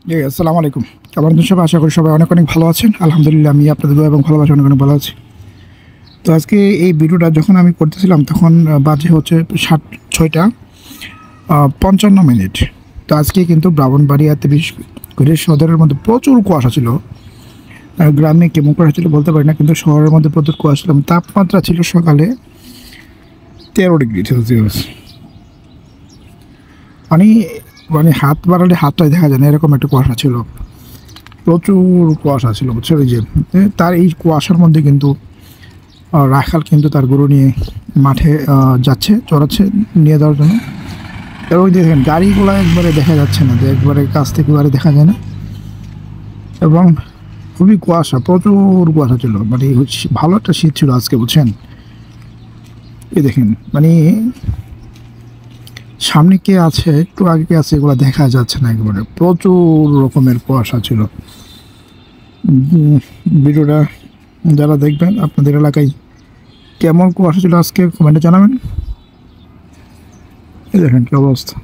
জি, আসসালামু আলাইকুম। কেমন আছেন সবাই? আশা করি সবাই অনেক অনেক ভালো আছেন। আলহামদুলিল্লাহ আমি আপনাদের দোয়া এবং ভালোবাসা অনেক অনেক ভালো আছি। তো আজকে এই ভিডিওটা যখন আমি করতেছিলাম তখন বাজে হচ্ছে 6টা 55 মিনিট। তো আজকে কিন্তু ব্রাহ্মণবাড়িয়াতে বিশেষ করে সদরের মধ্যে প্রচুর কুয়াশা ছিল। গ্রামে কেমন কুয়াশা ছিল বলতে পারি না, কিন্তু শহরের মধ্যে প্রচুর কুয়াশা ছিল। তাপমাত্রা ছিল সকালে 13 ডিগ্রি সেলসিয়াস। মানে মানে হাত বাড়ালে হাতটাই দেখা যায় না, এরকম একটা কুয়াশা ছিল। প্রচুর কুয়াশা ছিল বুঝছো। ওই যে তার এই কুয়াশার মধ্যে কিন্তু রাখাল কিন্তু তার গরু নিয়ে মাঠে যাচ্ছে, চড়াচ্ছে নিয়ে যাওয়ার জন্য। এবং ওই দেখেন গাড়িগুলো একবারে দেখা যাচ্ছে না, যে একবারে কাছ থেকে এবারে দেখা যায় না। এবং খুবই কুয়াশা, প্রচুর কুয়াশা ছিল। মানে ভালো একটা শীত ছিল আজকে বুঝছেন। এই দেখেন মানে সামনে কে আছে একটু আগে কে আছে এগুলো দেখা যাচ্ছে না, একবারে প্রচুর রকমের কুয়াশা ছিল। ভিডিওটা যারা দেখবেন আপনাদের এলাকায় কেমন কুয়াশা ছিল আজকে কমেন্টে জানাবেন। এই দেখেন কি অবস্থা।